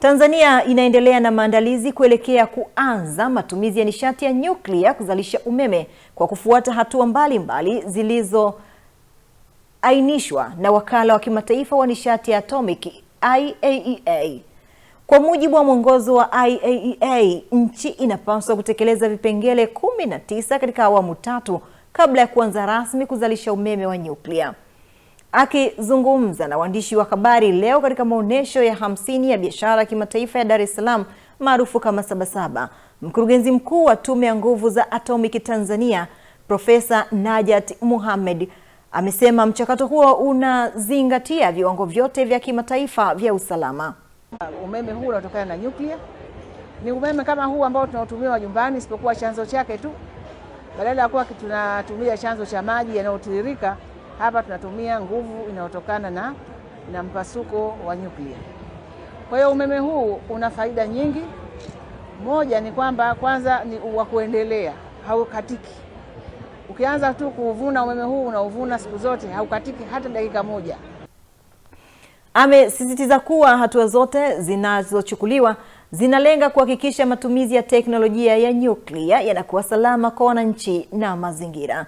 Tanzania inaendelea na maandalizi kuelekea kuanza matumizi ya nishati ya nyuklia kuzalisha umeme kwa kufuata hatua mbalimbali zilizoainishwa na wakala wa kimataifa wa nishati ya atomic IAEA. Kwa mujibu wa mwongozo wa IAEA, nchi inapaswa kutekeleza vipengele 19 katika awamu 3 kabla ya kuanza rasmi kuzalisha umeme wa nyuklia. Akizungumza na waandishi wa habari leo katika maonesho ya 50 ya biashara kimataifa ya Dar es Salaam maarufu kama Sabasaba, mkurugenzi mkuu wa Tume ya Nguvu za Atomiki Tanzania, Profesa Najat Mohamed, amesema mchakato huo unazingatia viwango vyote vya kimataifa vya usalama. Umeme huu unatokana na nyuklia. Ni umeme kama huu ambao tunaotumia majumbani, isipokuwa chanzo chake tu. Badala ya kuwa tunatumia chanzo cha maji yanayotiririka, hapa tunatumia nguvu inayotokana na mpasuko wa nyuklia. Kwa hiyo umeme huu una faida nyingi. Moja ni kwamba kwanza ni wa kuendelea, haukatiki. Ukianza tu kuvuna umeme huu unauvuna siku zote, haukatiki hata dakika moja. Amesisitiza kuwa hatua zote zinazochukuliwa zinalenga kuhakikisha matumizi ya teknolojia ya nyuklia yanakuwa salama kwa wananchi na mazingira.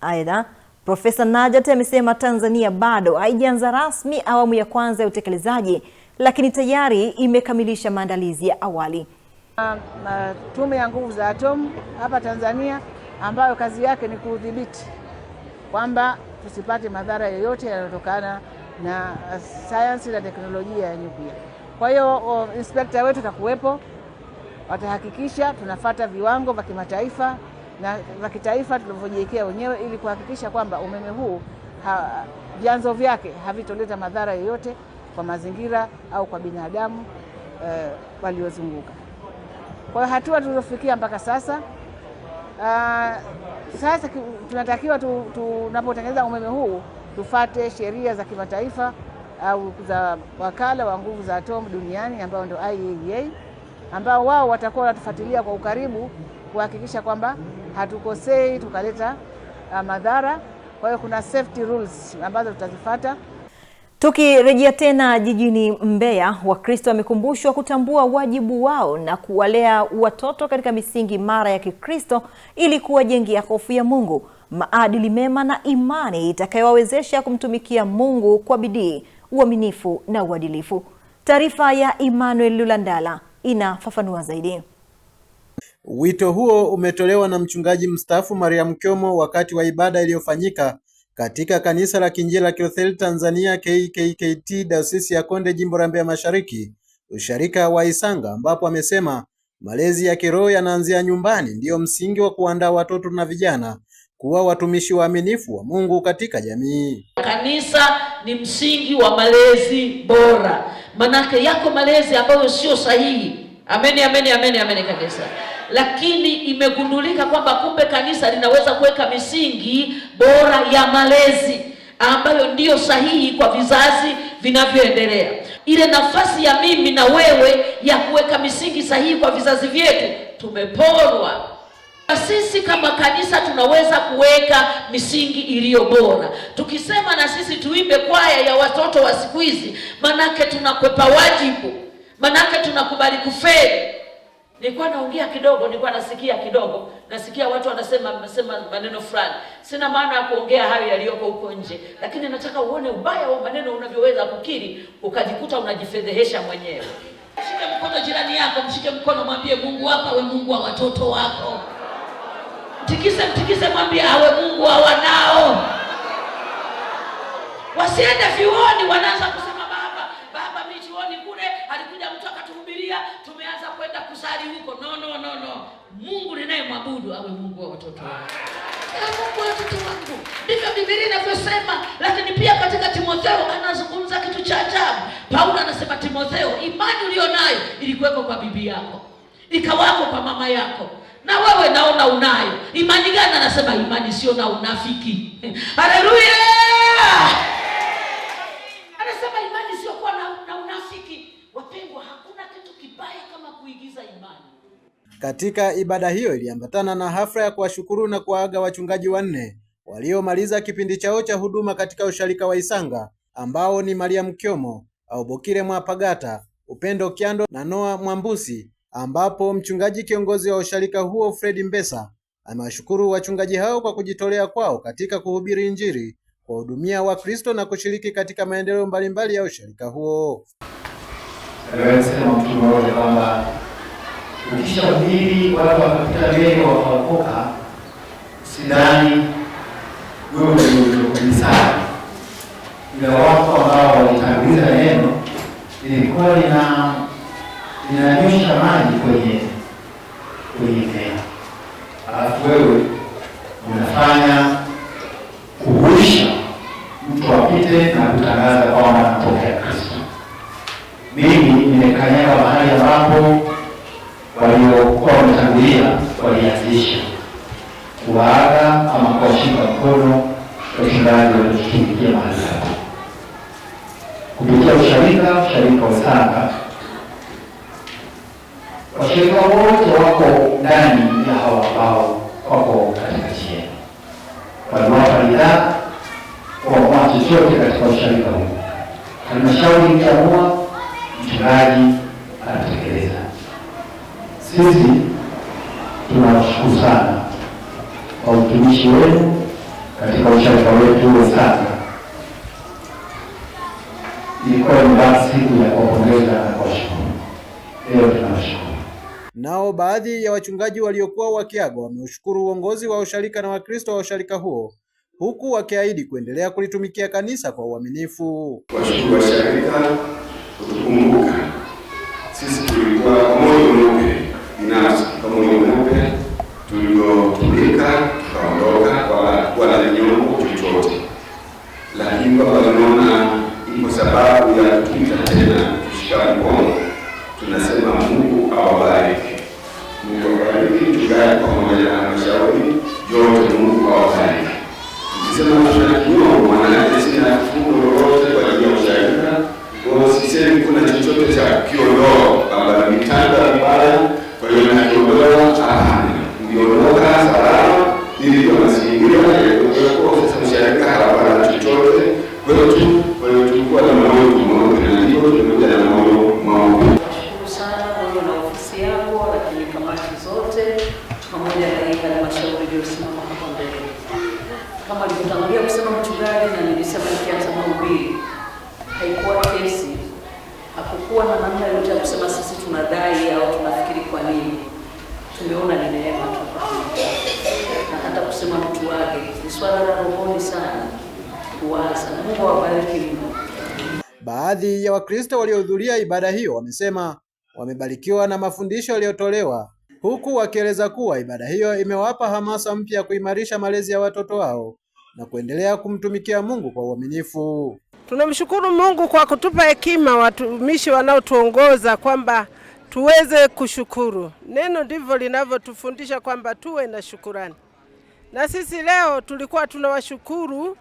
Aidha, Profesa Najat amesema Tanzania bado haijaanza rasmi awamu ya kwanza ya utekelezaji, lakini tayari imekamilisha maandalizi ya awali. Tume ya Nguvu za Atomu hapa Tanzania, ambayo kazi yake ni kudhibiti kwamba tusipate madhara yoyote yanayotokana na sayansi na teknolojia ya nyuklia. Kwa hiyo inspekta wetu atakuwepo, watahakikisha tunafuata viwango vya kimataifa na za kitaifa tulivyojiwekea wenyewe, ili kuhakikisha kwamba umeme huu vyanzo vyake havitoleta madhara yoyote kwa mazingira au kwa binadamu waliozunguka. Kwa hatua tulizofikia mpaka sasa, sasa tunatakiwa tunapotengeneza umeme huu tufate sheria za kimataifa au za wakala wa nguvu za atomu duniani ambao ndio IAEA, ambao wao watakuwa wanatufuatilia kwa ukaribu kuhakikisha kwamba hatukosei tukaleta madhara. Kwa hiyo kuna safety rules ambazo tutazifuata. Tukirejea tena jijini Mbeya, Wakristo wamekumbushwa kutambua wajibu wao na kuwalea watoto katika misingi imara ya Kikristo ili kuwajengea hofu ya Mungu, maadili mema na imani itakayowawezesha kumtumikia Mungu kwa bidii, uaminifu na uadilifu. Taarifa ya Emmanuel Lulandala inafafanua zaidi. Wito huo umetolewa na mchungaji mstaafu Mariam Kyomo wakati wa ibada iliyofanyika katika kanisa la Kiinjili la Kilutheri Tanzania KKKT Dayosisi ya Konde Jimbo la Mbeya Mashariki, usharika wa Isanga, ambapo amesema malezi ya kiroho yanaanzia nyumbani, ndiyo msingi wa kuandaa watoto na vijana kuwa watumishi waaminifu wa Mungu katika jamii. Kanisa ni msingi wa malezi bora. Manake yako malezi ambayo sio sahihi. Ameni, ameni, ameni, ameni kanisa. Lakini imegundulika kwamba kumbe kanisa linaweza kuweka misingi bora ya malezi ambayo ndiyo sahihi kwa vizazi vinavyoendelea. Ile nafasi ya mimi na wewe ya kuweka misingi sahihi kwa vizazi vyetu tumeporwa. Sisi kama kanisa tunaweza kuweka misingi iliyo bora. Tukisema na sisi tuimbe kwaya ya watoto wa siku hizi, manake tunakwepa wajibu, manake tunakubali kufeli. Nilikuwa naongea kidogo, nilikuwa nasikia watu wanasema maneno fulani. Sina maana ya kuongea hayo yaliyoko huko nje, lakini nataka uone ubaya wa maneno unavyoweza kukiri ukajikuta unajifedhehesha mwenyewe. Mshike mkono jirani yako, mshike mkono, mwambie Mungu wako awe Mungu wa watoto wako. Mtikise mwambie awe Mungu wa wanao. Wasiende vioni wanaanza kusema baba mimi chuoni kule alikuja mtu akatuhubiria, tumeanza kwenda kusali huko. No. Mungu ninayemwabudu awe Mungu wa watoto wangu. Mungu wa watoto wangu. Ndivyo Biblia inavyosema. Lakini pia katika Timotheo anazungumza kitu cha ajabu. Paulo anasema, Timotheo, imani ulionayo ilikuweko kwa bibi yako, ikawako kwa mama yako, na wewe naona unayo. Imani gani? Anasema imani sio na unafiki. Haleluya! Anasema imani sio kuwa na unafiki. Wapendwa, hakuna kitu kibaya kama kuigiza imani. Katika ibada hiyo iliambatana na hafla ya kuwashukuru na kuwaaga wachungaji wanne waliomaliza kipindi chao cha huduma katika usharika wa Isanga, ambao ni Mariam Kyomo, Aubokile Mwapagata, Upendo Kiando na Noah Mwambusi, ambapo mchungaji kiongozi wa usharika huo Fred Mbesa amewashukuru wachungaji hao kwa kujitolea kwao katika kuhubiri Injili, kuhudumia Wakristo na kushiriki katika maendeleo mbalimbali ya usharika huo. Anasema mtu mmoja kwamba ukishahubiri watu wakapita mbele wakaokoka, sidhani wewe ndio kanisani. Ila watu ambao walitanguliza neno ilikuwa linanyosha maji kwenye mmea, alafu wewe unafanya kuhuisha mtu apite na kutangaza kwamba anatokea Kristo. Mimi nimekanyaga mahali ambapo waliokuwa wametangulia walianzisha kuwaaga ama kuwashika mkono wachungaji waliotumikia mahali hapo kupitia usharika wa Isanga. Washirika wote wako ndani ya hao ambao wako katika njia. Waliwapa ridhaa kwa chochote katika usharika huu. Halmashauri ikiamua, mchungaji anatekeleza. Sisi tunawashukuru sana kwa utumishi wenu katika usharika wetu wa Isanga. Ilikuwa ni siku ya kuwapongeza na kuwashukuru. Leo tunawashukuru. Nao baadhi ya wachungaji waliokuwa wakiaga wameushukuru uongozi wa usharika na Wakristo wa usharika huo, huku wakiahidi kuendelea kulitumikia kanisa kwa uaminifu. Washukuru washarika kutukumbuka. Sisi tulikuwa moyo mweupe binafsi, kwa moyo mweupe tuliotumika watendaji pamoja na halmashauri yote. Mungu awabariki. Nikisema tunajua maana sina fungu lolote kwa ajili ya usharika. Kwa sisi kuna chochote cha kiondoa kwamba mitanda mbaya, kwa hiyo na kiondoa niliondoka salama ili kwa mazingira kwa sasa msharika hapa chochote. Kwa hiyo tulikuwa na moyo mmoja na ndio tumekuja na moyo mmoja. Nashukuru sana wewe na ofisi yako, lakini kamati zote pamoja na halmashauri iliyosimama hapa mbele. Kama nilivyotangulia kusema mchungaji, na nilisema nikianza mahubiri, haikuwa kesi, hakukuwa na namna yote ya kusema sisi tunadai au tunafikiri kwa nini. Tumeona ni neema tu, na hata kusema mtu wake ni swala la rohoni sana kuwaza. Mungu awabariki mno. Baadhi ya Wakristo waliohudhuria ibada hiyo wamesema wamebarikiwa na mafundisho yaliyotolewa, huku wakieleza kuwa ibada hiyo imewapa hamasa mpya kuimarisha malezi ya watoto wao na kuendelea kumtumikia Mungu kwa uaminifu. Tunamshukuru Mungu kwa kutupa hekima watumishi wanaotuongoza kwamba tuweze kushukuru. Neno ndivyo linavyotufundisha kwamba tuwe na shukurani. Na sisi leo tulikuwa tunawashukuru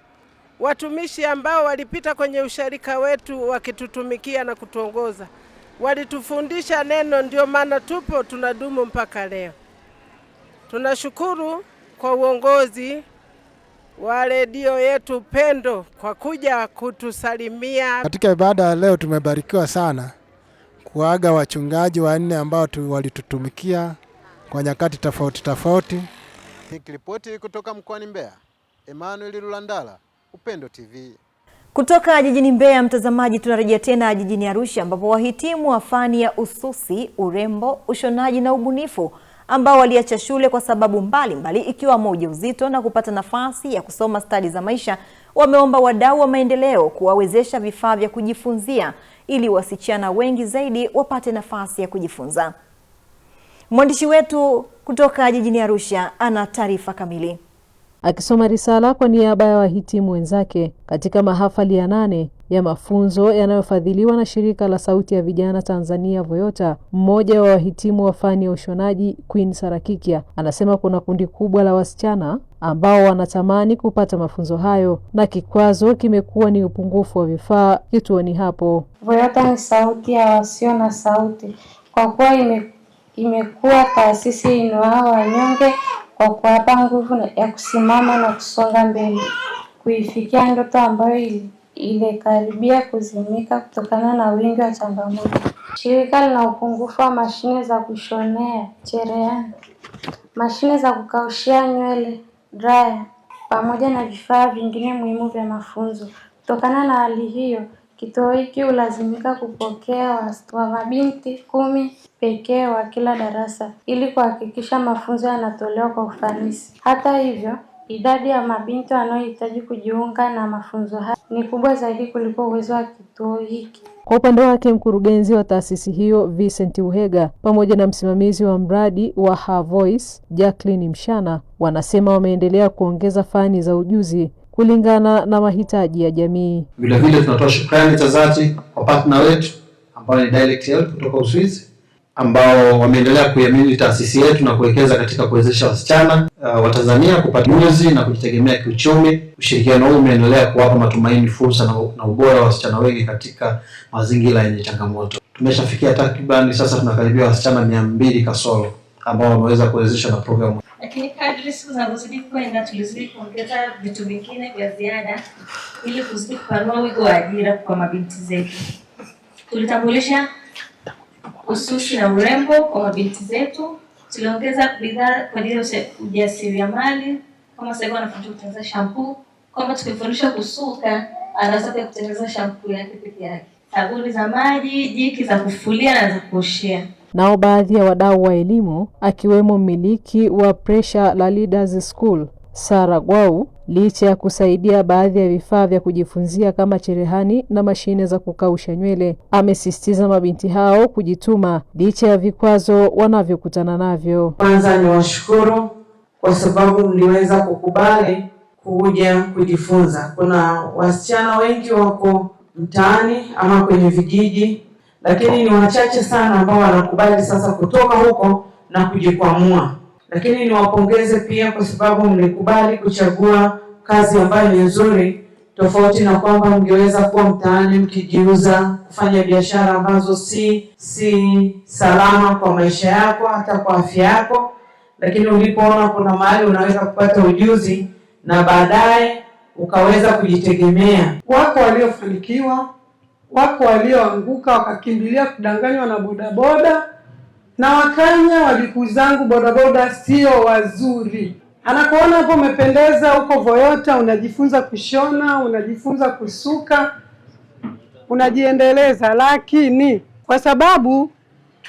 watumishi ambao walipita kwenye usharika wetu wakitutumikia na kutuongoza. Walitufundisha neno, ndio maana tupo tunadumu mpaka leo. Tunashukuru kwa uongozi wa redio yetu Pendo kwa kuja kutusalimia. Katika ibada leo tumebarikiwa sana kuaga wachungaji 4 ambao walitutumikia kwa nyakati tofauti. Nikiripoti kutoka mkoani Mbeya, Emmanuel Lulandala, Upendo TV. Kutoka jijini Mbeya, mtazamaji, tunarejea tena jijini Arusha ambapo wahitimu wa fani ya ususi, urembo, ushonaji na ubunifu ambao waliacha shule kwa sababu mbalimbali ikiwemo ujauzito na kupata nafasi ya kusoma stadi za maisha, wameomba wadau wa maendeleo kuwawezesha vifaa vya kujifunzia ili wasichana wengi zaidi wapate nafasi ya kujifunza. Mwandishi wetu kutoka jijini Arusha ana taarifa kamili. Akisoma risala kwa niaba ya wahitimu wenzake katika mahafali ya 8 ya mafunzo yanayofadhiliwa na shirika la Sauti ya Vijana Tanzania Voyota, mmoja wa wahitimu wa fani ya ushonaji Queen Sarakikia anasema kuna kundi kubwa la wasichana ambao wanatamani kupata mafunzo hayo na kikwazo kimekuwa ni upungufu wa vifaa kituoni hapo. Voyota ni sauti ya wasio na sauti, kwa kuwa imekuwa taasisi inuao wanyonge kwa kuwapa nguvu ya kusimama na kusonga mbele kuifikia ndoto ambayo ilikaribia kuzimika kutokana na wingi wa changamoto. Shirika lina upungufu wa mashine za kushonea cherehani, mashine za kukaushia nywele, dryer, pamoja na vifaa vingine muhimu vya mafunzo. Kutokana na hali hiyo, kituo hiki hulazimika kupokea wa mabinti 10 pekee wa kila darasa ili kuhakikisha mafunzo yanatolewa kwa ufanisi. Hata hivyo, idadi ya mabinti wanaohitaji kujiunga na mafunzo haya ni kubwa zaidi kuliko uwezo wa kituo hiki. Kwa upande wake, mkurugenzi wa taasisi hiyo Vincent Uhega pamoja na msimamizi wa mradi wa Her Voice Jacqueline Mshana wanasema wameendelea kuongeza fani za ujuzi kulingana na mahitaji ya jamii. Vile vile tunatoa shukrani za dhati kwa partner wetu ambao ni Direct Help kutoka Uswizi ambao wameendelea kuiamini taasisi yetu na kuwekeza katika kuwezesha wasichana wa Tanzania kupata ujuzi na kujitegemea kiuchumi. Ushirikiano huu umeendelea kuwapa matumaini, fursa na ubora wa wasichana wengi katika mazingira yenye changamoto. Tumeshafikia takriban sasa tunakaribia wasichana 200 kasoro ambao wameweza kuwezeshwa na programu. Lakini kadri siku zinazozidi kwenda tulizidi kuongeza vitu vingine vya ziada ili kuzidi kupanua wigo wa ajira kwa mabinti zetu. Tulitambulisha ususi na urembo kwa mabinti zetu. Tuliongeza bidhaa kwa ajili ya ujasiriamali, kama sasa wanafunzi kutengeneza shampoo, kama tukifundisha kusuka anaweza pia kutengeneza shampoo yake pekee yake, sabuni za maji, jiki za kufulia na za kuoshea. Nao baadhi ya wadau wa elimu akiwemo mmiliki wa Pressure la Leaders School Sara Gwau, licha ya kusaidia baadhi ya vifaa vya kujifunzia kama cherehani na mashine za kukausha nywele, amesisitiza mabinti hao kujituma licha ya vikwazo wanavyokutana navyo. Kwanza ni washukuru kwa sababu mliweza kukubali kuja kujifunza. Kuna wasichana wengi wako mtaani ama kwenye vijiji, lakini ni wachache sana ambao wanakubali sasa kutoka huko na kujikwamua. lakini niwapongeze pia kwa sababu mlikubali kuchagua kazi ambayo ni nzuri, tofauti na kwamba mngeweza kuwa mtaani mkijiuza, kufanya biashara ambazo si salama kwa maisha yako, hata kwa afya yako. Lakini ulipoona kuna mahali unaweza kupata ujuzi na baadaye ukaweza kujitegemea. Wako waliofanikiwa, wako walioanguka wakakimbilia kudanganywa na bodaboda, na wakanya wajukuu zangu bodaboda sio wazuri. Anakuona hapo umependeza huko Voyota, unajifunza kushona, unajifunza kusuka, unajiendeleza, lakini kwa sababu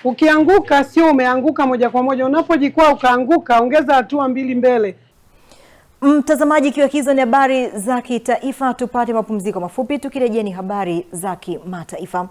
ukianguka sio umeanguka moja kwa moja, unapojikwaa ukaanguka, ongeza hatua 2 mbele. Mtazamaji, ikiwa hizo ni habari za kitaifa, tupate mapumziko mafupi, tukirejea ni habari za kimataifa.